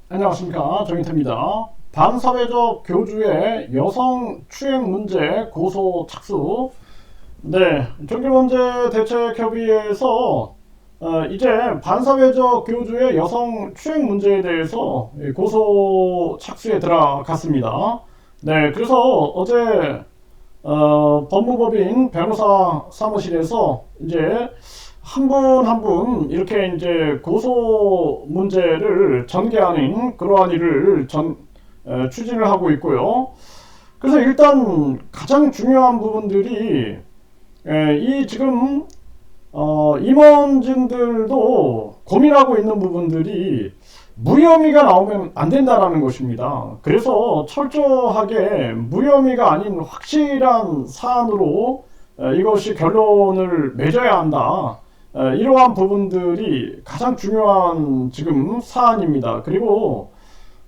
안녕하십니까, 정인태입니다. 반사회적 교주의 여성 추행 문제 고소 착수. 네, 종교문제대책협의회에서 이제 반사회적 교주의 여성 추행 문제에 대해서 고소 착수에 들어갔습니다. 네, 그래서 어제 법무법인 변호사 사무실에서 이제 한 분 한 분 이렇게 이제 고소 문제를 전개하는 그러한 일을 추진을 하고 있고요. 그래서 일단 가장 중요한 부분들이 이 지금 임원진들도 고민하고 있는 부분들이 무혐의가 나오면 안 된다라는 것입니다. 그래서 철저하게 무혐의가 아닌 확실한 사안으로 이것이 결론을 맺어야 한다. 이러한 부분들이 가장 중요한 지금 사안입니다. 그리고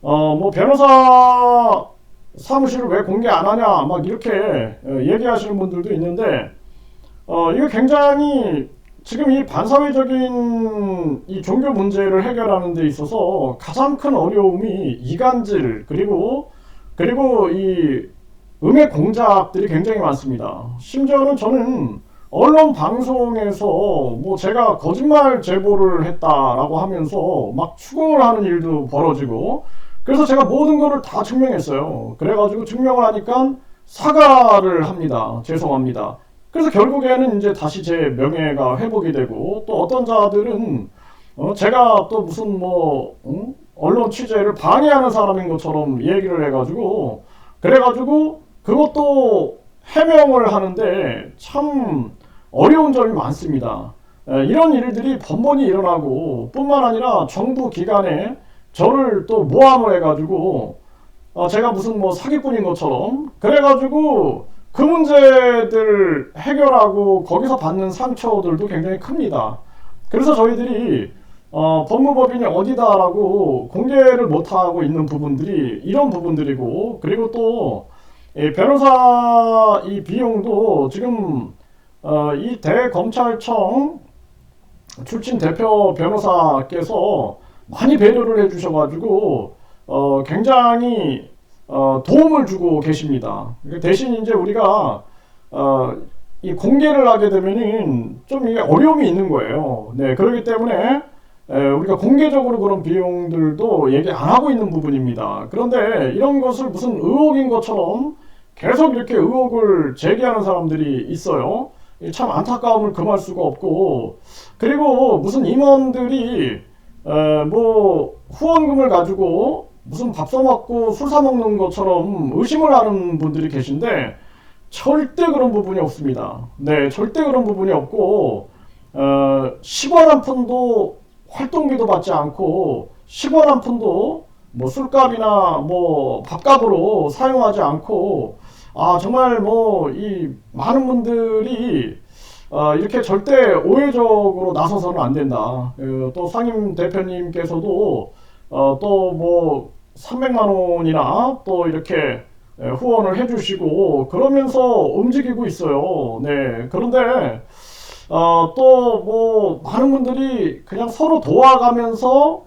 뭐 변호사 사무실을 왜 공개 안 하냐 막 이렇게 얘기하시는 분들도 있는데 이거 굉장히 지금 이 반사회적인 이 종교 문제를 해결하는 데 있어서 가장 큰 어려움이 이간질 그리고 이 음해 공작들이 굉장히 많습니다. 심지어는 저는 언론 방송에서 뭐 제가 거짓말 제보를 했다라고 하면서 막 추궁을 하는 일도 벌어지고, 그래서 제가 모든 거를 다 증명했어요. 그래가지고 증명을 하니까 사과를 합니다. 죄송합니다. 그래서 결국에는 이제 다시 제 명예가 회복이 되고, 또 어떤 자들은 제가 또 무슨 뭐 언론 취재를 방해하는 사람인 것처럼 얘기를 해가지고, 그래가지고 그것도 해명을 하는데 참 어려운 점이 많습니다. 이런 일들이 번번이 일어나고 뿐만 아니라 정부 기관에 저를 또 모함을 해가지고 제가 무슨 뭐 사기꾼인 것처럼 그래가지고 그 문제들 해결하고 거기서 받는 상처들도 굉장히 큽니다. 그래서 저희들이 법무법인이 어디다라고 공개를 못하고 있는 부분들이 이런 부분들이고, 그리고 또 변호사 이 비용도 지금 이 대검찰청 출신 대표 변호사께서 많이 배려를 해주셔가지고 굉장히 도움을 주고 계십니다. 대신 이제 우리가 이 공개를 하게 되면은 좀 이게 어려움이 있는 거예요. 네, 그렇기 때문에 우리가 공개적으로 그런 비용들도 얘기 안 하고 있는 부분입니다. 그런데 이런 것을 무슨 의혹인 것처럼 계속 이렇게 의혹을 제기하는 사람들이 있어요. 참 안타까움을 금할 수가 없고, 그리고 무슨 임원들이 뭐 후원금을 가지고 무슨 밥 써먹고 술 사먹는 것처럼 의심을 하는 분들이 계신데 절대 그런 부분이 없습니다. 네, 절대 그런 부분이 없고 10원 한 푼도 활동비도 받지 않고 10원 한 푼도 뭐 술값이나 뭐 밥값으로 사용하지 않고, 정말 뭐 이 많은 분들이 이렇게 절대 오해적으로 나서서는 안 된다. 또 상임 대표님께서도 또 뭐 300만 원이나 또 이렇게 후원을 해주시고 그러면서 움직이고 있어요. 네. 그런데 또 뭐 많은 분들이 그냥 서로 도와가면서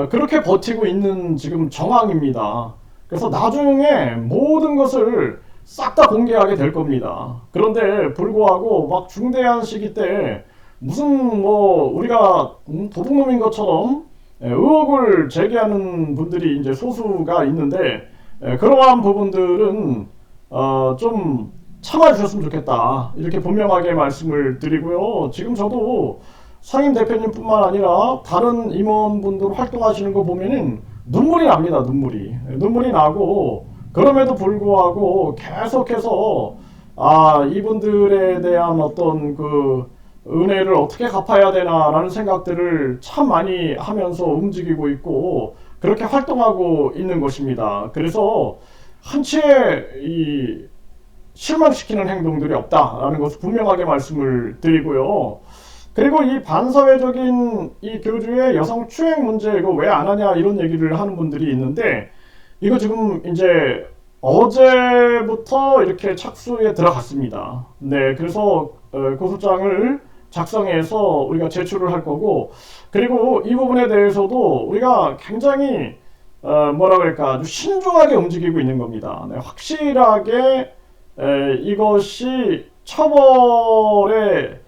그렇게 버티고 있는 지금 정황입니다. 그래서 나중에 모든 것을 싹 다 공개하게 될 겁니다. 그런데 불구하고 막 중대한 시기 때 무슨 뭐 우리가 도둑놈인 것처럼 의혹을 제기하는 분들이 이제 소수가 있는데, 그러한 부분들은 좀 참아주셨으면 좋겠다, 이렇게 분명하게 말씀을 드리고요. 지금 저도 상임 대표님뿐만 아니라 다른 임원분들 활동하시는 거 보면은 눈물이 납니다. 눈물이 나고, 그럼에도 불구하고 계속해서 이분들에 대한 어떤 그 은혜를 어떻게 갚아야 되나라는 생각들을 참 많이 하면서 움직이고 있고 그렇게 활동하고 있는 것입니다. 그래서 한치의 이 실망시키는 행동들이 없다라는 것을 분명하게 말씀을 드리고요. 그리고 이 반사회적인 이 교주의 여성 추행 문제 이거 왜 안 하냐 이런 얘기를 하는 분들이 있는데, 이거 지금 이제 어제부터 이렇게 착수에 들어갔습니다. 네, 그래서 고소장을 작성해서 우리가 제출을 할 거고, 그리고 이 부분에 대해서도 우리가 굉장히 뭐라 그럴까 아주 신중하게 움직이고 있는 겁니다. 네, 확실하게 이것이 처벌에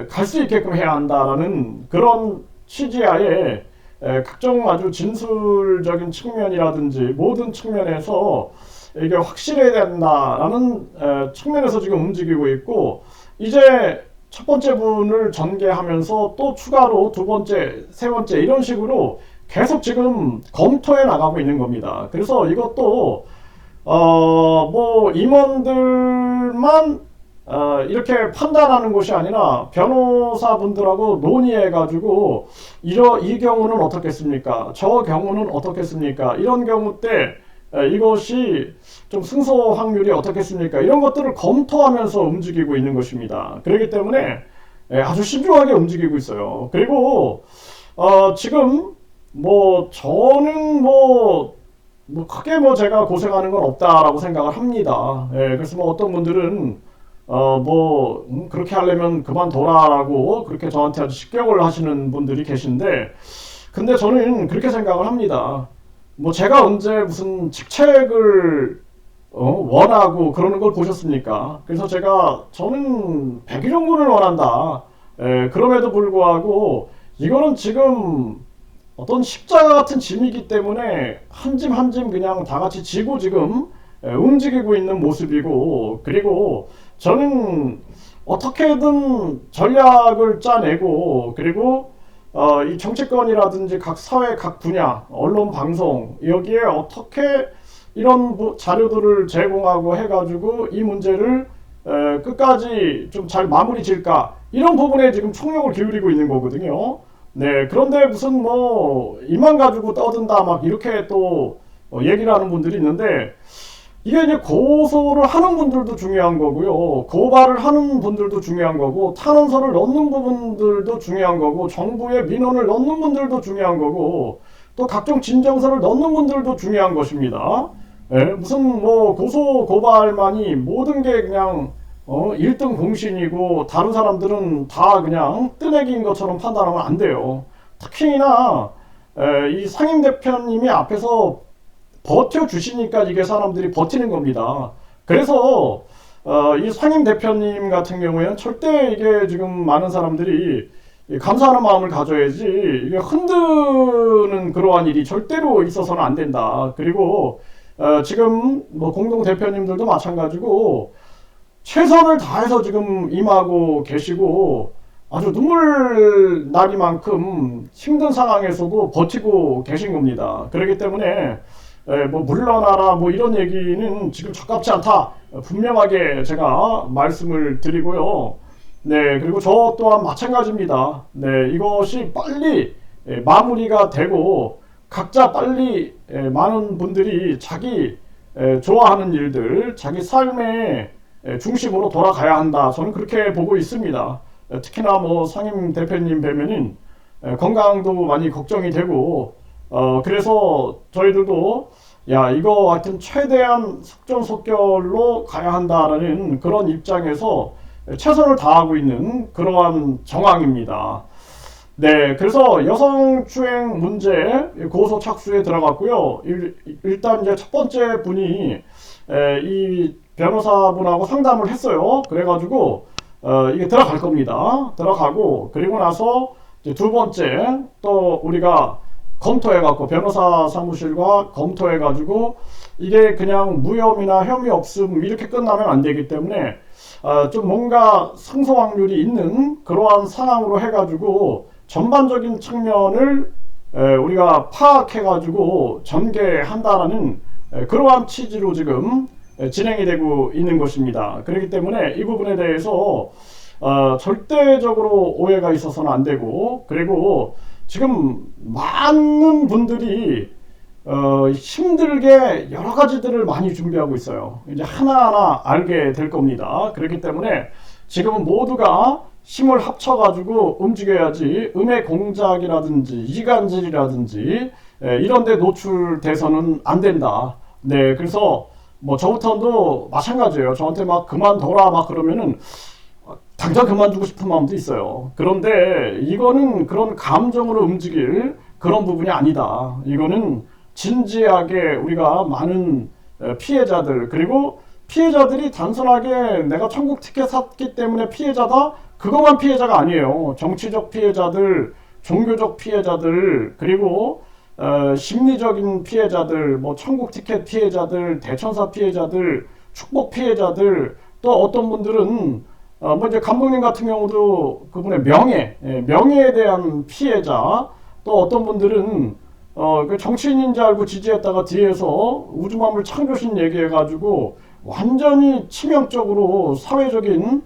갈 수 있게끔 해야 한다라는 그런 취지하에 각종 아주 진술적인 측면이라든지 모든 측면에서 이게 확실해야 된다라는 측면에서 지금 움직이고 있고, 이제 첫 번째 분을 전개하면서 또 추가로 두 번째, 세 번째 이런 식으로 계속 지금 검토해 나가고 있는 겁니다. 그래서 이것도 뭐 임원들만 이렇게 판단하는 것이 아니라 변호사분들하고 논의해가지고 이 경우는 어떻겠습니까? 저 경우는 어떻겠습니까? 이런 경우 때 이것이 좀 승소 확률이 어떻겠습니까? 이런 것들을 검토하면서 움직이고 있는 것입니다. 그렇기 때문에 아주 신중하게 움직이고 있어요. 그리고 지금 뭐 저는 뭐 크게 뭐 제가 고생하는 건 없다라고 생각을 합니다. 그래서 뭐 어떤 분들은 그렇게 하려면 그만둬라라고 그렇게 저한테 아주 직격을 하시는 분들이 계신데, 근데 저는 그렇게 생각을 합니다. 뭐 제가 언제 무슨 직책을 원하고 그러는 걸 보셨습니까? 그래서 저는 백일용군을 원한다. 그럼에도 불구하고 이거는 지금 어떤 십자가 같은 짐이기 때문에 한 짐 한 짐 그냥 다 같이 지고 지금 움직이고 있는 모습이고, 그리고 저는 어떻게든 전략을 짜내고, 그리고 이 정치권이라든지 각 사회 각 분야, 언론 방송 여기에 어떻게 이런 자료들을 제공하고 해가지고 이 문제를 끝까지 좀 잘 마무리 질까, 이런 부분에 지금 총력을 기울이고 있는 거거든요. 네, 그런데 무슨 뭐 이만 가지고 떠든다 막 이렇게 또 얘기를 하는 분들이 있는데, 이게 이제 고소를 하는 분들도 중요한 거고요, 고발을 하는 분들도 중요한 거고, 탄원서를 넣는 부분들도 중요한 거고, 정부에 민원을 넣는 분들도 중요한 거고, 또 각종 진정서를 넣는 분들도 중요한 것입니다. 무슨 뭐 고소 고발만이 모든 게 그냥 1등 공신이고 다른 사람들은 다 그냥 뜨내기인 것처럼 판단하면 안 돼요. 특히나 이 상임 대표님이 앞에서 버텨주시니까 이게 사람들이 버티는 겁니다. 그래서 이 상임 대표님 같은 경우에는 절대 이게 지금 많은 사람들이 감사하는 마음을 가져야지, 이게 흔드는 그러한 일이 절대로 있어서는 안 된다. 그리고 지금 뭐 공동 대표님들도 마찬가지고 최선을 다해서 지금 임하고 계시고 아주 눈물 나리만큼 힘든 상황에서도 버티고 계신 겁니다. 그렇기 때문에 뭐 물러나라 뭐 이런 얘기는 지금 적합치 않다, 분명하게 제가 말씀을 드리고요. 네, 그리고 저 또한 마찬가지입니다. 네, 이것이 빨리 마무리가 되고 각자 빨리 많은 분들이 자기 좋아하는 일들, 자기 삶의 중심으로 돌아가야 한다. 저는 그렇게 보고 있습니다. 특히나 뭐 상임 대표님 뵈면은 건강도 많이 걱정이 되고, 그래서 저희들도 야, 이거 하여튼 최대한 속전속결로 가야 한다라는 그런 입장에서 최선을 다하고 있는 그러한 정황입니다. 네, 그래서 여성추행 문제 고소 착수에 들어갔고요. 일단 이제 첫 번째 분이 이 변호사분하고 상담을 했어요. 그래가지고 이게 들어갈 겁니다. 들어가고, 그리고 나서 이제 두 번째 또 우리가 검토해갖고 변호사 사무실과 검토해가지고 이게 그냥 무혐의나 혐의 없음 이렇게 끝나면 안 되기 때문에 좀 뭔가 승소 확률이 있는 그러한 상황으로 해가지고 전반적인 측면을 우리가 파악해가지고 전개한다라는 그러한 취지로 지금 진행이 되고 있는 것입니다. 그렇기 때문에 이 부분에 대해서 절대적으로 오해가 있어서는 안 되고, 그리고 지금 많은 분들이 힘들게 여러 가지들을 많이 준비하고 있어요. 이제 하나하나 알게 될 겁니다. 그렇기 때문에 지금은 모두가 힘을 합쳐가지고 움직여야지 음의 공작이라든지 이간질이라든지 이런 데 노출돼서는 안 된다. 네, 그래서 뭐 저부터도 마찬가지예요. 저한테 막 그만둬라 막 그러면은 당장 그만두고 싶은 마음도 있어요. 그런데 이거는 그런 감정으로 움직일 그런 부분이 아니다. 이거는 진지하게 우리가 많은 피해자들, 그리고 피해자들이 단순하게 내가 천국 티켓 샀기 때문에 피해자다, 그것만 피해자가 아니에요. 정치적 피해자들, 종교적 피해자들, 그리고 심리적인 피해자들, 뭐 천국 티켓 피해자들, 대천사 피해자들, 축복 피해자들, 또 어떤 분들은 뭐 이제 감독님 같은 경우도 그분의 명예에 대한 피해자, 또 어떤 분들은 그 정치인인 줄 알고 지지했다가 뒤에서 우주만물 창조신 얘기해가지고 완전히 치명적으로 사회적인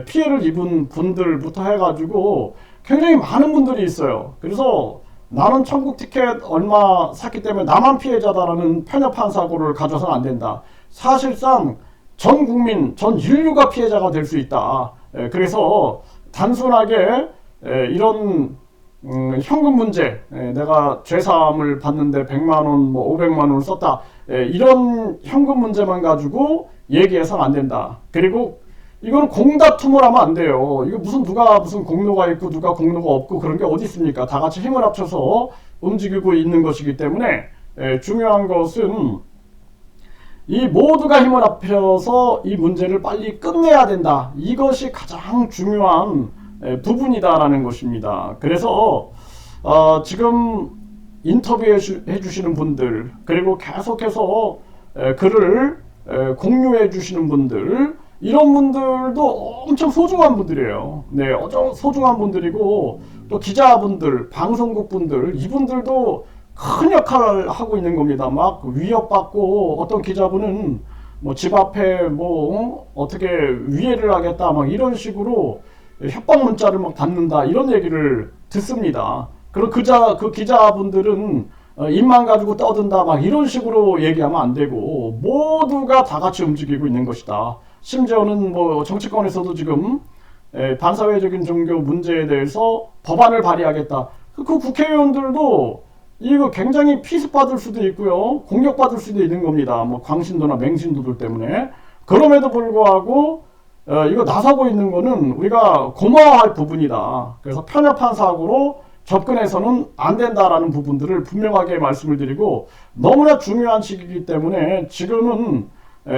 피해를 입은 분들부터 해가지고 굉장히 많은 분들이 있어요. 그래서 나는 천국 티켓 얼마 샀기 때문에 나만 피해자다라는 편협한 사고를 가져서는 안 된다. 사실상 전 국민, 전 인류가 피해자가 될 수 있다. 그래서 단순하게 이런 현금 문제, 내가 죄사함을 받는데 100만원, 뭐 500만원을 썼다, 이런 현금 문제만 가지고 얘기해서는 안 된다. 그리고 이거는 공다툼을 하면 안 돼요. 이거 누가 무슨 공로가 있고 누가 공로가 없고 그런 게 어디 있습니까? 다 같이 힘을 합쳐서 움직이고 있는 것이기 때문에 중요한 것은 이 모두가 힘을 합쳐서 이 문제를 빨리 끝내야 된다. 이것이 가장 중요한 부분이다라는 것입니다. 그래서 지금 인터뷰해 주시는 분들, 그리고 계속해서 글을 공유해 주시는 분들, 이런 분들도 엄청 소중한 분들이에요. 네, 소중한 분들이고, 또 기자분들, 방송국 분들, 이분들도 큰 역할을 하고 있는 겁니다. 막 위협받고, 어떤 기자분은 뭐 집 앞에 뭐 어떻게 위해를 하겠다, 막 이런 식으로 협박 문자를 막 받는다, 이런 얘기를 듣습니다. 그리고 그 기자분들은 입만 가지고 떠든다, 막 이런 식으로 얘기하면 안 되고, 모두가 다 같이 움직이고 있는 것이다. 심지어는 뭐 정치권에서도 지금 반사회적인 종교 문제에 대해서 법안을 발의하겠다. 그 국회의원들도 이거 굉장히 피습받을 수도 있고요, 공격받을 수도 있는 겁니다. 뭐 광신도나 맹신도들 때문에. 그럼에도 불구하고 이거 나서고 있는 거는 우리가 고마워할 부분이다. 그래서 편협한 사고로 접근해서는 안 된다라는 부분들을 분명하게 말씀을 드리고, 너무나 중요한 시기이기 때문에 지금은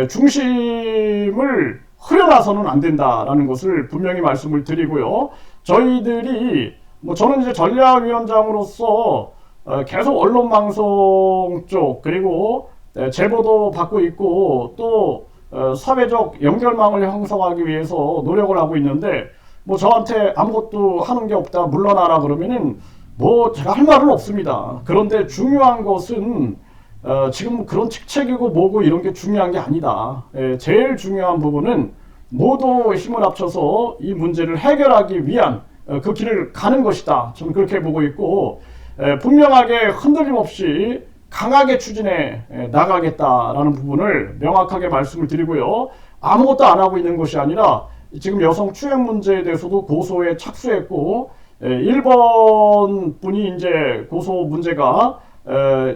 중심을 흐려놔서는 안 된다라는 것을 분명히 말씀을 드리고요. 저희들이 뭐 저는 이제 전략위원장으로서 계속 언론방송 쪽, 그리고 제보도 받고 있고, 또 사회적 연결망을 형성하기 위해서 노력을 하고 있는데, 뭐 저한테 아무것도 하는 게 없다, 물러나라 그러면은 뭐 제가 할 말은 없습니다. 그런데 중요한 것은 지금 그런 직책이고 뭐고 이런 게 중요한 게 아니다. 제일 중요한 부분은 모두 힘을 합쳐서 이 문제를 해결하기 위한 그 길을 가는 것이다. 저는 그렇게 보고 있고, 분명하게 흔들림 없이 강하게 추진해 나가겠다라는 부분을 명확하게 말씀을 드리고요. 아무것도 안 하고 있는 것이 아니라 지금 여성 추행 문제에 대해서도 고소에 착수했고, 1번 분이 이제 고소 문제가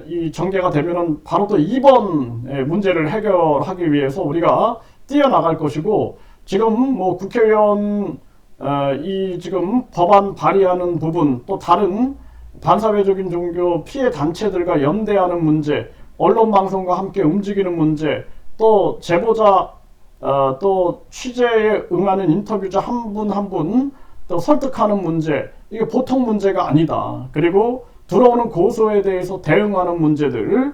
이 전개가 되면은 바로 또 2번 문제를 해결하기 위해서 우리가 뛰어나갈 것이고, 지금 뭐 국회의원 이 지금 법안 발의하는 부분, 또 다른 반사회적인 종교 피해 단체들과 연대하는 문제, 언론 방송과 함께 움직이는 문제, 또 제보자 또 취재에 응하는 인터뷰자 한 분 한 분 또 설득하는 문제, 이게 보통 문제가 아니다. 그리고 들어오는 고소에 대해서 대응하는 문제들,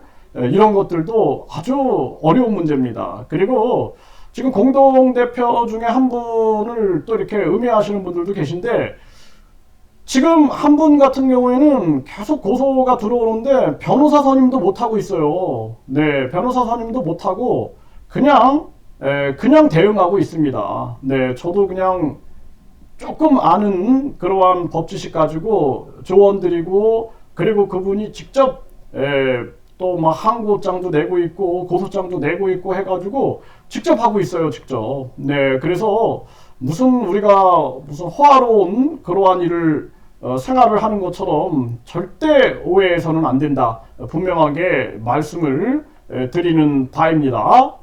이런 것들도 아주 어려운 문제입니다. 그리고 지금 공동대표 중에 한 분을 또 이렇게 음해하시는 분들도 계신데, 지금 한 분 같은 경우에는 계속 고소가 들어오는데 변호사 선임도 못하고 있어요. 네, 변호사 선임도 못하고 그냥 대응하고 있습니다. 네, 저도 그냥 조금 아는 그러한 법지식 가지고 조언 드리고, 그리고 그분이 직접 또 막 항고장도 내고 있고 고소장도 내고 있고 해가지고 직접 하고 있어요, 직접. 네, 그래서 우리가 무슨 호화로운 그러한 일을 생활을 하는 것처럼 절대 오해해서는 안 된다. 분명하게 말씀을 드리는 바입니다.